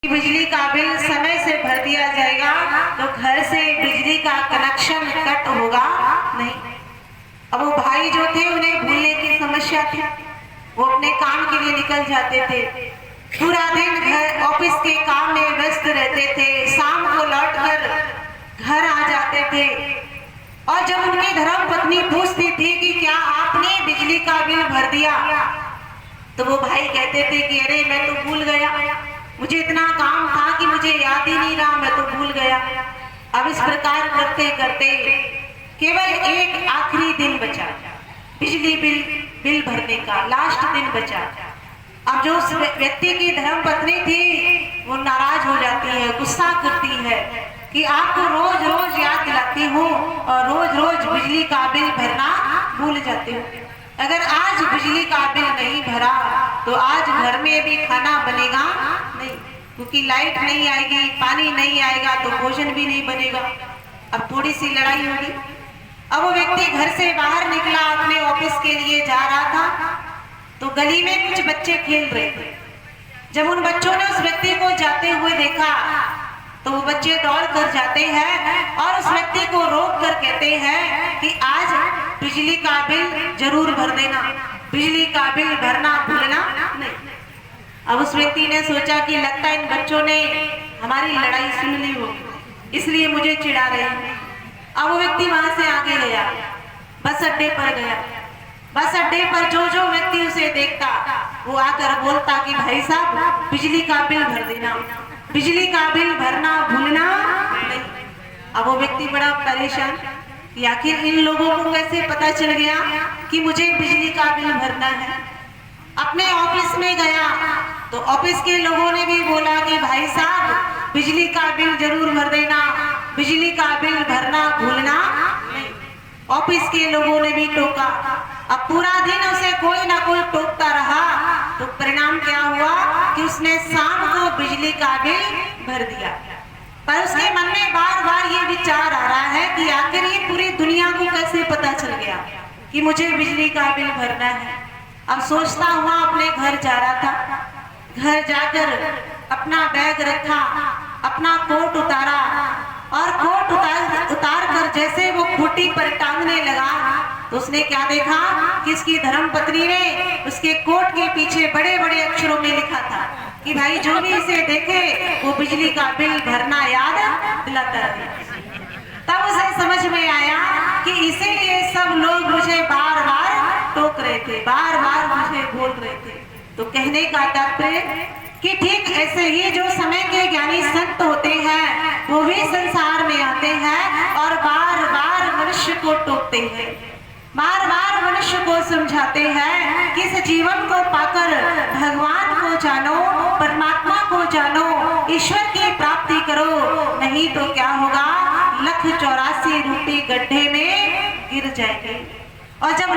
बिजली का बिल समय से भर दिया जाएगा तो घर से बिजली का कनेक्शन कट होगा नहीं। अब वो भाई जो थे उन्हें भूलने की समस्या थी, वो अपने काम के लिए निकल जाते थे, पूरा दिन घर ऑफिस के काम में व्यस्त रहते थे, शाम को लौटकर घर आ जाते थे। और जब उनकी धर्म पत्नी पूछती थी कि क्या आपने बिजली का बिल भर दिया, तो वो भाई कहते थे कि अरे मैं तो भूल गया, मुझे इतना काम था कि मुझे याद ही नहीं रहा, मैं तो भूल गया। अब इस प्रकार करते करते केवल एक आखिरी दिन बचा बिजली बिल भरने का, लास्ट दिन बचा। अब जो उस व्यक्ति की धर्म पत्नी थी वो नाराज हो जाती है, गुस्सा करती है कि आपको रोज रोज याद दिलाती हूँ और रोज रोज बिजली का बिल भरना भूल जाती हूँ। अगर आज बिजली का बिल नहीं भरा तो आज घर में भी खाना बनेगा नहीं, क्योंकि लाइट नहीं आएगी, पानी नहीं आएगा तो भोजन भी नहीं बनेगा। अब थोड़ी सी लड़ाई होगी। अब वो व्यक्ति घर से बाहर निकला, अपने ऑफिस के लिए जा रहा था, तो गली में कुछ बच्चे खेल रहे थे। जब उन बच्चों ने उस व्यक्ति को जाते हुए देखा तो वो बच्चे दौड़ कर जाते हैं और उस व्यक्ति को रोक कर कहते हैं कि आज बिजली का बिल जरूर भर देना, बिजली का बिल भरना भूलना नहीं। अब उस व्यक्ति ने सोचा कि लगता है इन बच्चों ने हमारी लड़ाई सुन ली होगी, इसलिए मुझे चिढ़ा रहे हैं। अब वो व्यक्ति वहां से आगे गया, बस अड्डे पर गया। बस अड्डे पर जो जो व्यक्ति उसे देखता वो आकर बोलता कि भाई साहब बिजली का बिल भर देना, बिजली का बिल भरना भूलना नहीं। अब वो व्यक्ति बड़ा परेशान कि आखिर इन लोगों को कैसे पता चल गया कि मुझे बिजली का बिल भरना है। अपने ऑफिस में गया तो ऑफिस के लोगों ने भी बोला कि भाई साहब बिजली का बिल जरूर भर देना, बिजली का बिल भरना भूलना नहीं। ऑफिस के लोगों ने भी टोका। अब पूरा दिन उसे कोई ना कोई टोकता रहा, तो परिणाम क्या हुआ कि उसने शाम को बिजली का बिल भर दिया। पर उसके मन में बार बार ये विचार आ रहा है कि आखिर ये पूरी दुनिया को कैसे पता चल गया कि मुझे बिजली का बिल भरना है। अब सोचता हुआ अपने घर जा रहा था। घर जाकर अपना बैग रखा, अपना कोट उतारा और कोट उतार कर जैसे वो खूंटी पर टांगने लगा तो उसने क्या देखा कि इसकी धर्म पत्नी ने उसके कोट के पीछे बड़े बड़े अक्षरों में लिखा था कि भाई जो भी इसे देखे वो बिजली का बिल भरना याद दिलाता रहे। तब उसे समझ में आया कि इसीलिए सब लोग मुझे बार बार टोक रहे थे, बार बार मुझे बोल रहे थे। तो कहने का तात्पर्य कि ठीक ऐसे ही जो समय के ज्ञानी संत होते हैं वो भी संसार में आते हैं और बार बार मनुष्य को टोकते हैं, बार बार मनुष्य को समझाते हैं कि इस जीवन को पाकर भगवान को जानो, परमात्मा को जानो, ईश्वर की प्राप्ति करो, नहीं तो क्या होगा 1,84 रूपी गड्ढे में गिर जाएंगे। और जब